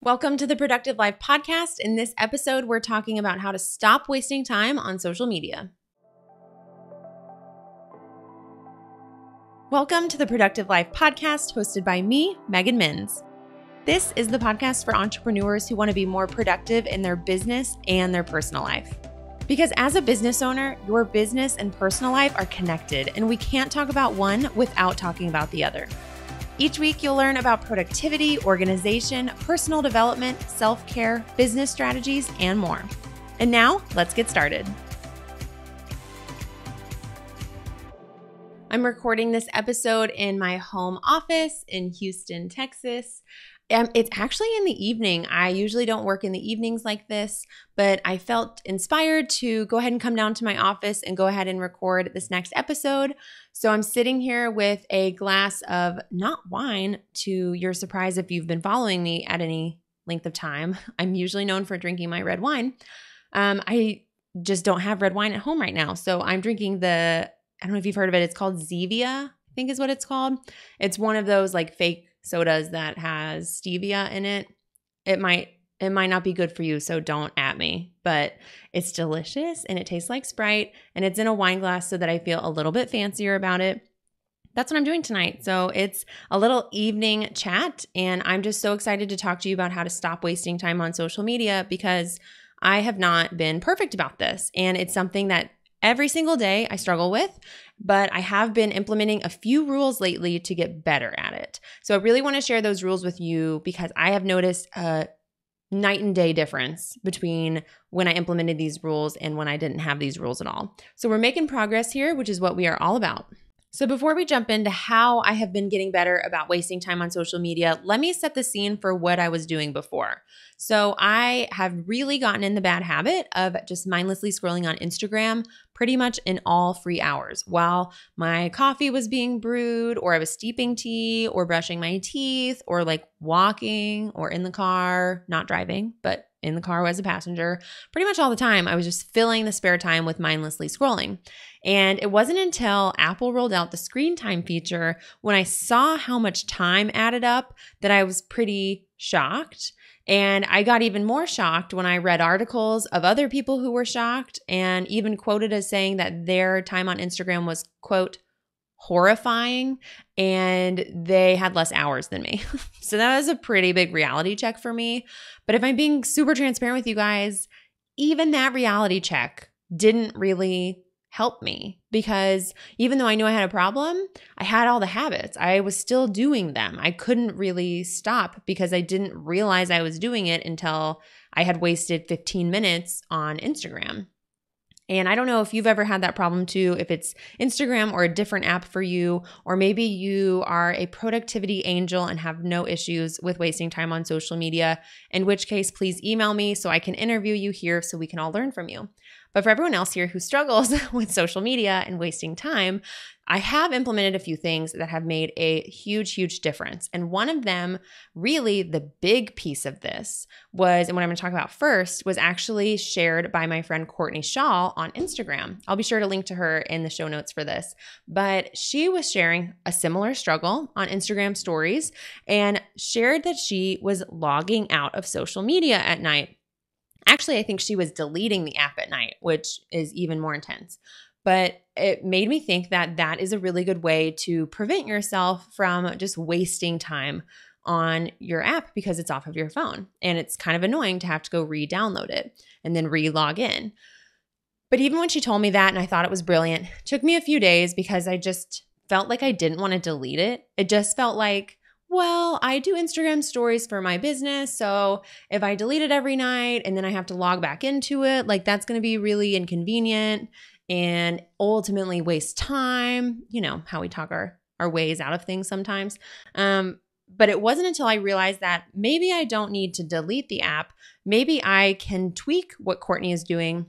Welcome to the Productive Life podcast. In this episode, we're talking about how to stop wasting time on social media. Welcome to the Productive Life podcast hosted by me, Megan Minns. This is the podcast for entrepreneurs who want to be more productive in their business and their personal life. Because as a business owner, your business and personal life are connected, and we can't talk about one without talking about the other. Each week, you'll learn about productivity, organization, personal development, self-care, business strategies, and more. And now, let's get started. I'm recording this episode in my home office in Houston, Texas. It's actually in the evening. I usually don't work in the evenings like this, but I felt inspired to go ahead and come down to my office and go ahead and record this next episode. So I'm sitting here with a glass of not wine, to your surprise if you've been following me at any length of time. I'm usually known for drinking my red wine. I just don't have red wine at home right now. So I'm drinking I don't know if you've heard of it. It's called Zevia, I think is what it's called. It's one of those like fake sodas that has stevia in it. It might not be good for you, so don't at me, but it's delicious and it tastes like Sprite and it's in a wine glass so that I feel a little bit fancier about it. That's what I'm doing tonight. So it's a little evening chat, and I'm just so excited to talk to you about how to stop wasting time on social media, because I have not been perfect about this, and it's something that every single day I struggle with, but I have been implementing a few rules lately to get better at it. So I really want to share those rules with you because I have noticed a night and day difference between when I implemented these rules and when I didn't have these rules at all. So we're making progress here, which is what we are all about. So before we jump into how I have been getting better about wasting time on social media, let me set the scene for what I was doing before. So I have really gotten in the bad habit of just mindlessly scrolling on Instagram pretty much in all free hours while my coffee was being brewed, or I was steeping tea, or brushing my teeth, or like walking, or in the car, not driving, but in the car as a passenger. Pretty much all the time, I was just filling the spare time with mindlessly scrolling. And it wasn't until Apple rolled out the screen time feature when I saw how much time added up that I was pretty shocked. And I got even more shocked when I read articles of other people who were shocked and even quoted as saying that their time on Instagram was, quote, horrifying, and they had less hours than me. So that was a pretty big reality check for me. But if I'm being super transparent with you guys, even that reality check didn't really help me, because even though I knew I had a problem, I had all the habits. I was still doing them. I couldn't really stop because I didn't realize I was doing it until I had wasted 15 minutes on Instagram. And I don't know if you've ever had that problem too, if it's Instagram or a different app for you, or maybe you are a productivity angel and have no issues with wasting time on social media, in which case, please email me so I can interview you here so we can all learn from you. But for everyone else here who struggles with social media and wasting time, I have implemented a few things that have made a huge, huge difference. And one of them, really the big piece of this was, and what I'm going to talk about first, was actually shared by my friend Courtney Shaw on Instagram. I'll be sure to link to her in the show notes for this. But she was sharing a similar struggle on Instagram stories and shared that she was logging out of social media at night. Actually, I think she was deleting the app at night, which is even more intense. But it made me think that that is a really good way to prevent yourself from just wasting time on your app because it's off of your phone. And it's kind of annoying to have to go re-download it and then re-log in. But even when she told me that and I thought it was brilliant, it took me a few days because I just felt like I didn't want to delete it. It just felt like, well, I do Instagram stories for my business, so if I delete it every night and then I have to log back into it, like that's going to be really inconvenient and ultimately waste time. You know, how we talk our ways out of things sometimes. But it wasn't until I realized that maybe I don't need to delete the app. Maybe I can tweak what Courtney is doing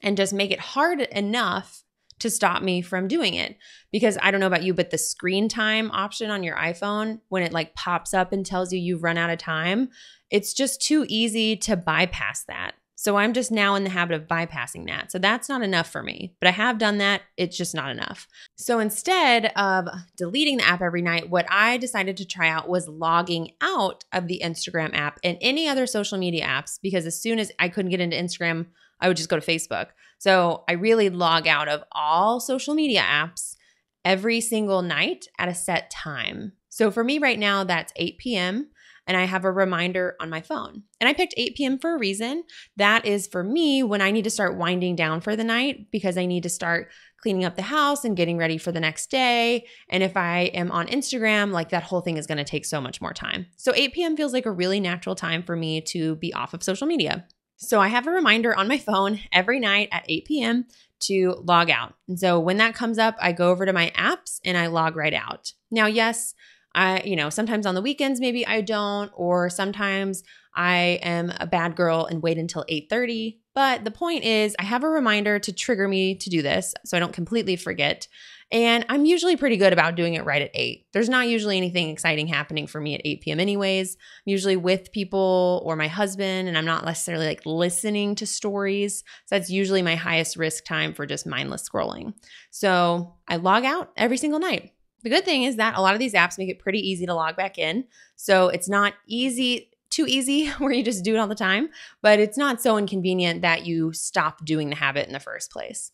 and just make it hard enough to stop me from doing it. Because I don't know about you, but the screen time option on your iPhone, when it like pops up and tells you you've run out of time, it's just too easy to bypass that. So I'm just now in the habit of bypassing that. So that's not enough for me, but I have done that. It's just not enough. So instead of deleting the app every night, what I decided to try out was logging out of the Instagram app and any other social media apps, because as soon as I couldn't get into Instagram, I would just go to Facebook. So I really log out of all social media apps every single night at a set time. So for me right now, that's 8 p.m. and I have a reminder on my phone. And I picked 8 p.m. for a reason. That is for me when I need to start winding down for the night, because I need to start cleaning up the house and getting ready for the next day. And if I am on Instagram, like that whole thing is going to take so much more time. So 8 p.m. feels like a really natural time for me to be off of social media. So I have a reminder on my phone every night at 8 p.m. to log out. And so when that comes up, I go over to my apps and I log right out. Now, yes, sometimes on the weekends, maybe I don't, or sometimes I am a bad girl and wait until 8:30. But the point is I have a reminder to trigger me to do this so I don't completely forget. And I'm usually pretty good about doing it right at 8. There's not usually anything exciting happening for me at 8 p.m. anyways. I'm usually with people or my husband, and I'm not necessarily like listening to stories. So that's usually my highest risk time for just mindless scrolling. So I log out every single night. The good thing is that a lot of these apps make it pretty easy to log back in. So it's not too easy where you just do it all the time, but it's not so inconvenient that you stop doing the habit in the first place.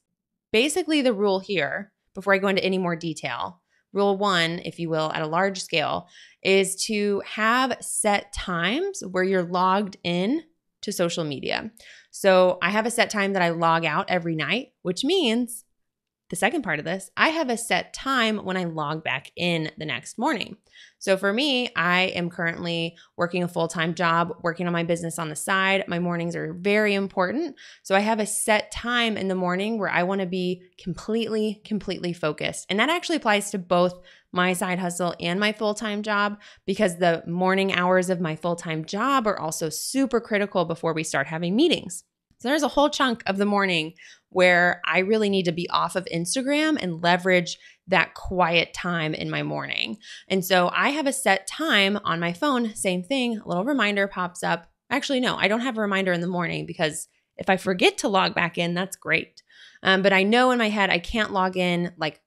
Basically, the rule here, before I go into any more detail, rule 1, if you will, at a large scale, is to have set times where you're logged in to social media. So I have a set time that I log out every night, which means the second part of this, I have a set time when I log back in the next morning. So for me, I am currently working a full-time job, working on my business on the side. My mornings are very important. So I have a set time in the morning where I want to be completely focused. And that actually applies to both my side hustle and my full-time job, because the morning hours of my full-time job are also super critical before we start having meetings. So there's a whole chunk of the morning where I really need to be off of Instagram and leverage that quiet time in my morning. And so I have a set time on my phone, same thing, a little reminder pops up. Actually, no, I don't have a reminder in the morning, because if I forget to log back in, that's great. But I know in my head I can't log in like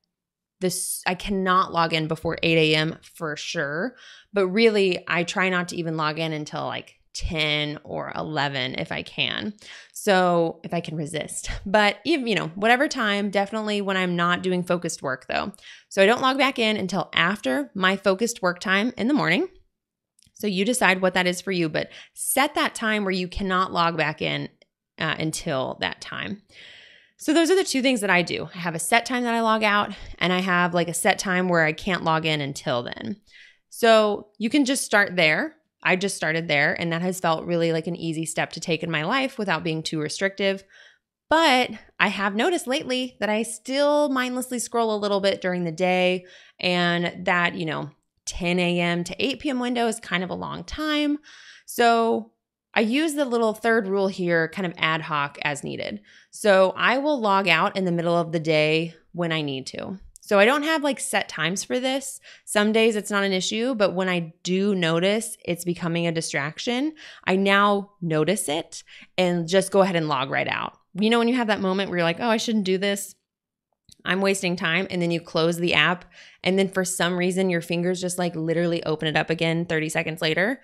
this. I cannot log in before 8 a.m. for sure. But really, I try not to even log in until like 10 or 11 if I can. So if I can resist, but even, whatever time, definitely when I'm not doing focused work though. So I don't log back in until after my focused work time in the morning. So you decide what that is for you, but set that time where you cannot log back in until that time. So those are the two things that I do. I have a set time that I log out, and I have like a set time where I can't log in until then. So you can just start there. I just started there, and that has felt really like an easy step to take in my life without being too restrictive. But I have noticed lately that I still mindlessly scroll a little bit during the day, and that, 10 a.m. to 8 p.m. window is kind of a long time. So I use the little third rule here kind of ad hoc as needed. So I will log out in the middle of the day when I need to. So I don't have like set times for this. Some days it's not an issue, but when I do notice it's becoming a distraction, I now notice it and just go ahead and log right out. When you have that moment where you're like, oh, I shouldn't do this, I'm wasting time, and then you close the app, and then for some reason your fingers just like literally open it up again 30 seconds later.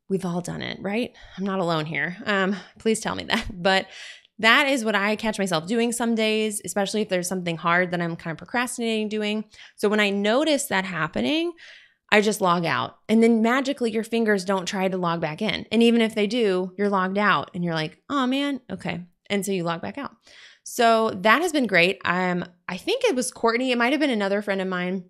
We've all done it, right? I'm not alone here. Please tell me that. But that is what I catch myself doing some days, especially if there's something hard that I'm kind of procrastinating doing. So when I notice that happening, I just log out. And then magically your fingers don't try to log back in. And even if they do, you're logged out and you're like, oh man, okay. And so you log back out. So that has been great. I think it was Courtney. It might have been another friend of mine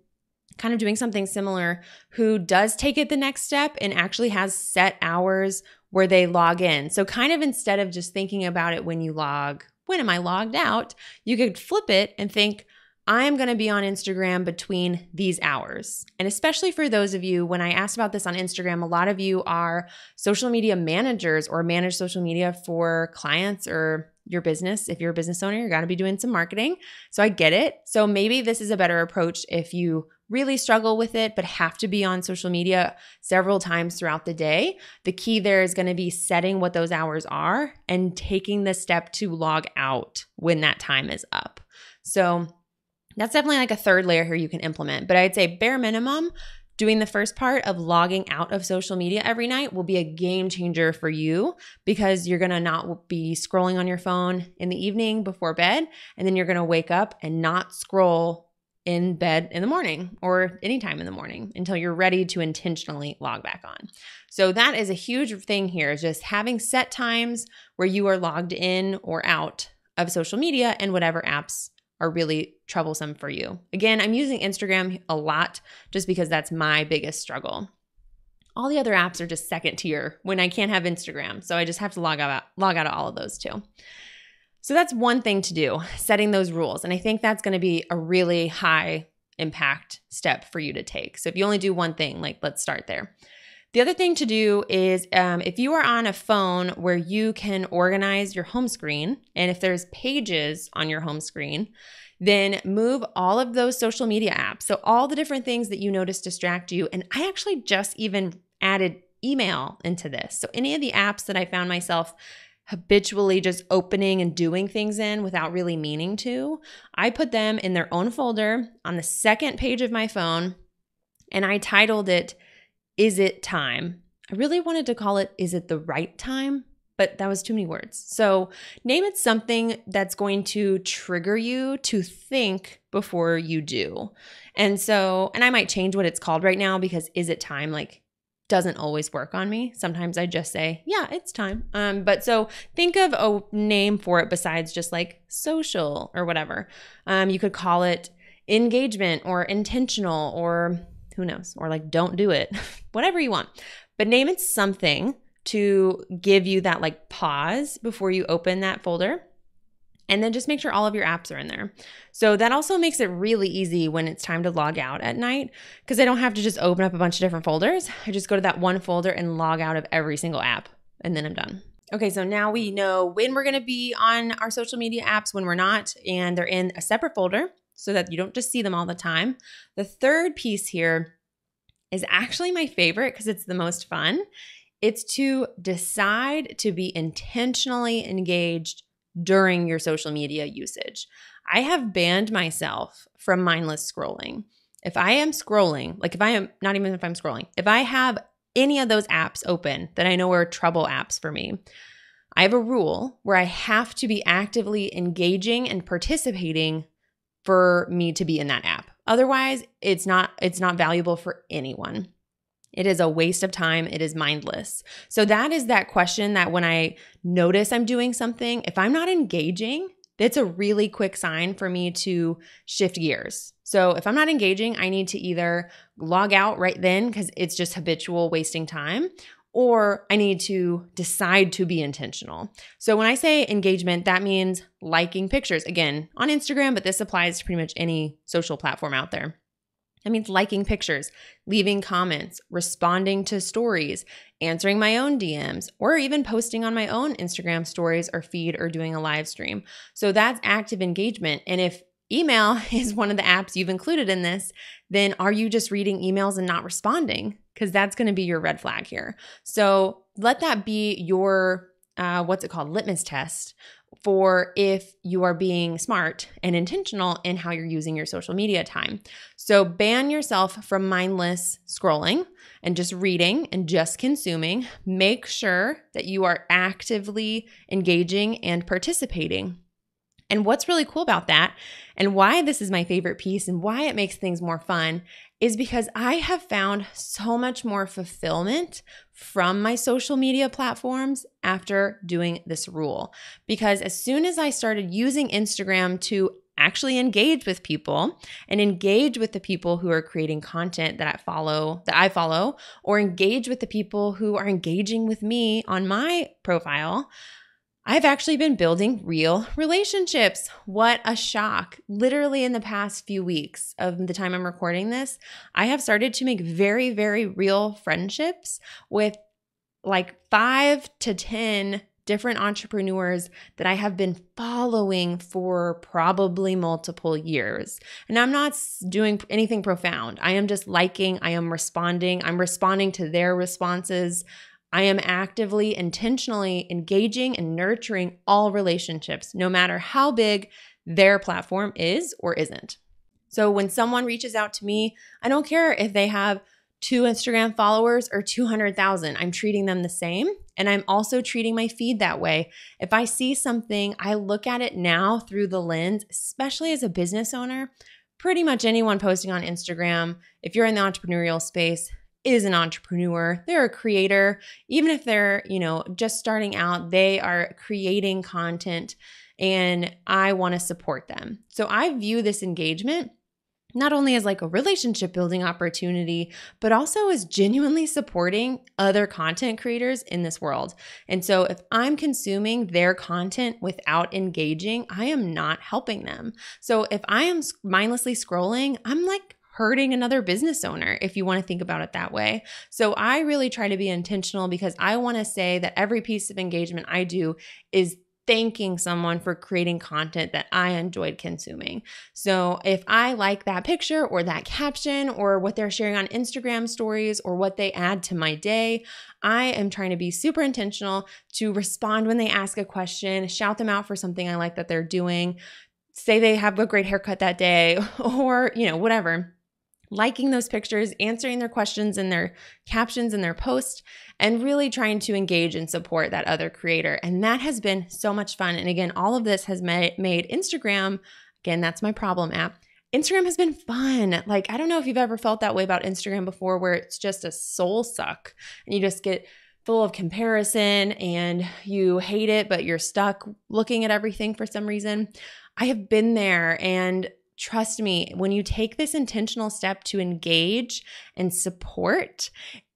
kind of doing something similar who does take it the next step and actually has set hours where they log in. So kind of instead of just thinking about it when am I logged out, you could flip it and think, I'm going to be on Instagram between these hours. And especially for those of you, when I asked about this on Instagram, a lot of you are social media managers or manage social media for clients or your business. If you're a business owner, you got to be doing some marketing. So I get it. So maybe this is a better approach if you really struggle with it but have to be on social media several times throughout the day, the key there is going to be setting what those hours are and taking the step to log out when that time is up. So that's definitely like a third layer here you can implement. But I'd say bare minimum, doing the first part of logging out of social media every night will be a game changer for you, because you're going to not be scrolling on your phone in the evening before bed, and then you're going to wake up and not scroll in bed in the morning or anytime in the morning until you're ready to intentionally log back on. So that is a huge thing here, is just having set times where you are logged in or out of social media and whatever apps are really troublesome for you. Again, I'm using Instagram a lot just because that's my biggest struggle. All the other apps are just second tier when I can't have Instagram. So I just have to log out of all of those too. So that's one thing to do, setting those rules. And I think that's going to be a really high impact step for you to take. So if you only do one thing, like let's start there. The other thing to do is if you are on a phone where you can organize your home screen, and if there's pages on your home screen, then move all of those social media apps. So all the different things that you notice distract you. And I actually just even added email into this. So any of the apps that I found myself habitually just opening and doing things in without really meaning to, I put them in their own folder on the second page of my phone, and I titled it, "Is it time?" I really wanted to call it, "Is it the right time?" But that was too many words. So name it something that's going to trigger you to think before you do. And I might change what it's called right now, because "is it time?" like doesn't always work on me. Sometimes I just say, yeah, it's time. But so think of a name for it besides just like social or whatever. You could call it engagement or intentional, or who knows, or like don't do it, whatever you want. But name it something to give you that like pause before you open that folder. And then just make sure all of your apps are in there. So that also makes it really easy when it's time to log out at night, because I don't have to just open up a bunch of different folders. I just go to that one folder and log out of every single app, and then I'm done. Okay, so now we know when we're going to be on our social media apps, when we're not, and they're in a separate folder so that you don't just see them all the time. The third piece here is actually my favorite because it's the most fun. It's to decide to be intentionally engaged during your social media usage. I have banned myself from mindless scrolling. If I am scrolling, like if I'm scrolling, if I have any of those apps open that I know are trouble apps for me, I have a rule where I have to be actively engaging and participating for me to be in that app. Otherwise, it's not valuable for anyone. It is a waste of time. It is mindless. So that is that question that when I notice I'm doing something, if I'm not engaging, that's a really quick sign for me to shift gears. So if I'm not engaging, I need to either log out right then because it's just habitual wasting time, or I need to decide to be intentional. So when I say engagement, that means liking pictures, again, on Instagram, but this applies to pretty much any social platform out there. That means liking pictures, leaving comments, responding to stories, answering my own DMs, or even posting on my own Instagram stories or feed or doing a live stream. So that's active engagement. And if email is one of the apps you've included in this, then are you just reading emails and not responding? Because that's going to be your red flag here. So let that be your, litmus test for if you are being smart and intentional in how you're using your social media time. So ban yourself from mindless scrolling and just reading and just consuming. Make sure that you are actively engaging and participating. And what's really cool about that, and why this is my favorite piece and why it makes things more fun, is because I have found so much more fulfillment from my social media platforms after doing this rule. Because as soon as I started using Instagram to actually engage with people and engage with the people who are creating content that I follow, or engage with the people who are engaging with me on my profile, I've actually been building real relationships. What a shock. Literally in the past few weeks of the time I'm recording this, I have started to make very, very real friendships with like 5 to 10 different entrepreneurs that I have been following for probably multiple years. And I'm not doing anything profound. I am just liking, I am responding, I'm responding to their responses. I am actively, intentionally engaging and nurturing all relationships, no matter how big their platform is or isn't. So when someone reaches out to me, I don't care if they have 2 Instagram followers or 200,000. I'm treating them the same. And I'm also treating my feed that way. If I see something, I look at it now through the lens, especially as a business owner. Pretty much anyone posting on Instagram, if you're in the entrepreneurial space, is an entrepreneur. They're a creator. Even if they're, just starting out, they are creating content and I want to support them. So I view this engagement not only as like a relationship building opportunity, but also as genuinely supporting other content creators in this world. And so if I'm consuming their content without engaging, I am not helping them. So if I am mindlessly scrolling, I'm like hurting another business owner, if you want to think about it that way. So I really try to be intentional because I want to say that every piece of engagement I do is thanking someone for creating content that I enjoyed consuming. So if I like that picture or that caption or what they're sharing on Instagram stories or what they add to my day, I am trying to be super intentional to respond when they ask a question, shout them out for something I like that they're doing, say they have a great haircut that day or, whatever. Liking those pictures, answering their questions in their captions in their post, and really trying to engage and support that other creator. And that has been so much fun. And again, all of this has made Instagram, again, that's my problem app. Instagram has been fun. Like, I don't know if you've ever felt that way about Instagram before, where it's just a soul suck and you just get full of comparison and you hate it, but you're stuck looking at everything for some reason. I have been there, and trust me, when you take this intentional step to engage and support,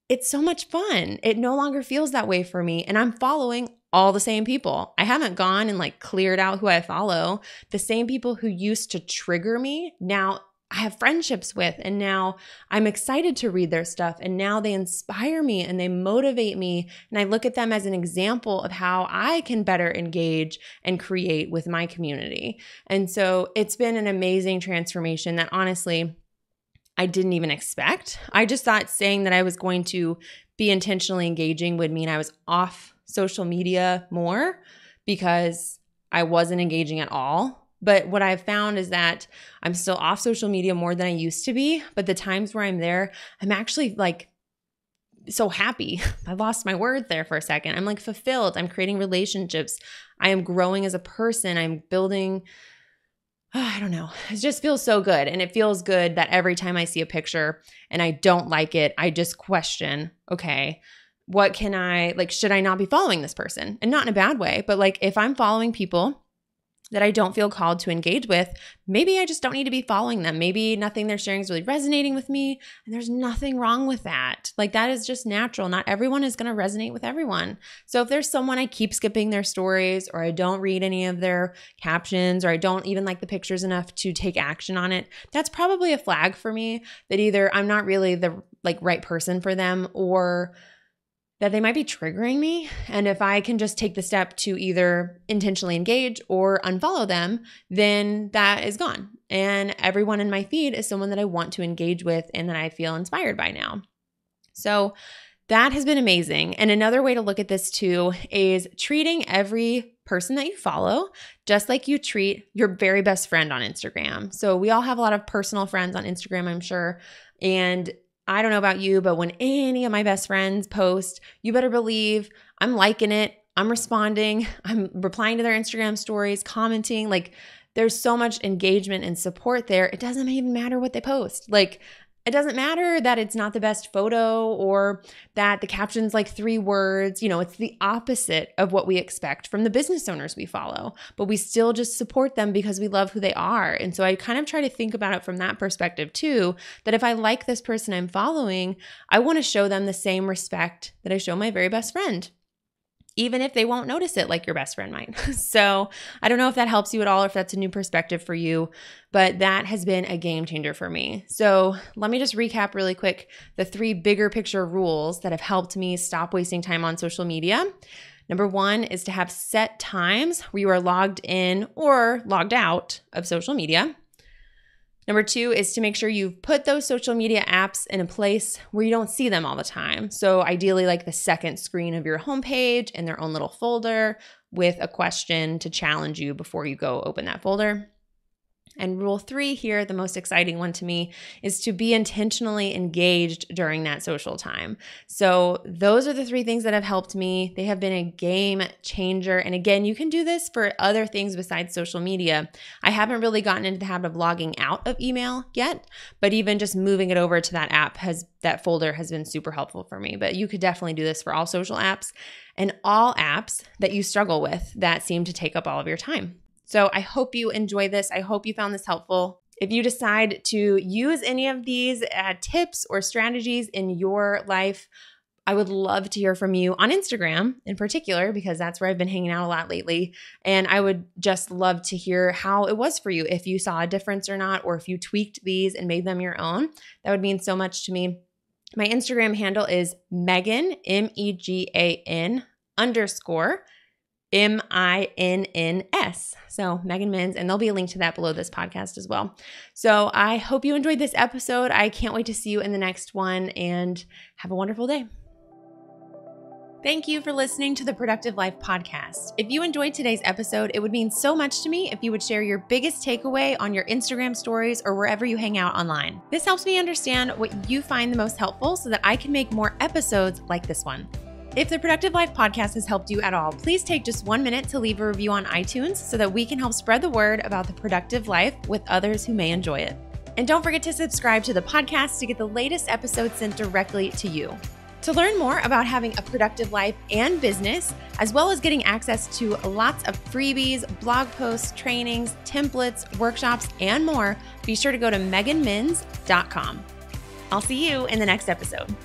it's so much fun. It no longer feels that way for me. And I'm following all the same people. I haven't gone and cleared out who I follow. The same people who used to trigger me, now I have friendships with, and now I'm excited to read their stuff. And now they inspire me and they motivate me. And I look at them as an example of how I can better engage and create with my community. And so it's been an amazing transformation that honestly, I didn't even expect. I just thought saying that I was going to be intentionally engaging would mean I was off social media more because I wasn't engaging at all. But what I've found is that I'm still off social media more than I used to be. But the times where I'm there, I'm actually so happy. I lost my word there for a second. I'm fulfilled. I'm creating relationships. I am growing as a person. I'm building, I don't know. It just feels so good. And it feels good that every time I see a picture and I don't like it, I just question, okay, what can should I not be following this person? And not in a bad way, but if I'm following people that I don't feel called to engage with, maybe I just don't need to be following them. Maybe nothing they're sharing is really resonating with me, and there's nothing wrong with that. That is just natural. Not everyone is going to resonate with everyone. So if there's someone I keep skipping their stories, or I don't read any of their captions, or I don't even like the pictures enough to take action on it, that's probably a flag for me that either I'm not really the right person for them, or that they might be triggering me. And if I can just take the step to either intentionally engage or unfollow them, then that is gone. And everyone in my feed is someone that I want to engage with and that I feel inspired by now. So that has been amazing. And another way to look at this too is treating every person that you follow just like you treat your very best friend on Instagram. So we all have a lot of personal friends on Instagram, I'm sure. And I don't know about you, but when any of my best friends post, you better believe I'm liking it. I'm responding. I'm replying to their Instagram stories, commenting. There's so much engagement and support there. It doesn't even matter what they post. It doesn't matter that it's not the best photo or that the caption's 3 words. It's the opposite of what we expect from the business owners we follow, but we still just support them because we love who they are. And so I kind of try to think about it from that perspective too, that if I like this person I'm following, I want to show them the same respect that I show my very best friend, even if they won't notice it like your best friend might. So I don't know if that helps you at all or if that's a new perspective for you, but that has been a game changer for me. So let me just recap really quick the 3 bigger picture rules that have helped me stop wasting time on social media. Number one is to have set times where you are logged in or logged out of social media. Number two is to make sure you've put those social media apps in a place where you don't see them all the time. So ideally like the second screen of your homepage in their own little folder with a question to challenge you before you go open that folder. And rule 3 here, the most exciting one to me, is to be intentionally engaged during that social time. So those are the 3 things that have helped me. They have been a game changer. And again, you can do this for other things besides social media. I haven't really gotten into the habit of logging out of email yet, but even just moving it over to that folder has been super helpful for me. But you could definitely do this for all social apps and all apps that you struggle with that seem to take up all of your time. So I hope you enjoy this. I hope you found this helpful. If you decide to use any of these tips or strategies in your life, I would love to hear from you on Instagram in particular, because that's where I've been hanging out a lot lately. And I would just love to hear how it was for you, if you saw a difference or not, or if you tweaked these and made them your own. That would mean so much to me. My Instagram handle is Megan, MEGAN _ MINNS. So Megan Mins, and there'll be a link to that below this podcast as well. So I hope you enjoyed this episode. I can't wait to see you in the next one, and have a wonderful day. Thank you for listening to the Productive Life podcast. If you enjoyed today's episode, it would mean so much to me if you would share your biggest takeaway on your Instagram stories or wherever you hang out online. This helps me understand what you find the most helpful so that I can make more episodes like this one. If the Productive Life podcast has helped you at all, please take just 1 minute to leave a review on iTunes so that we can help spread the word about the productive life with others who may enjoy it. And don't forget to subscribe to the podcast to get the latest episodes sent directly to you. To learn more about having a productive life and business, as well as getting access to lots of freebies, blog posts, trainings, templates, workshops, and more, be sure to go to meganmins.com. I'll see you in the next episode.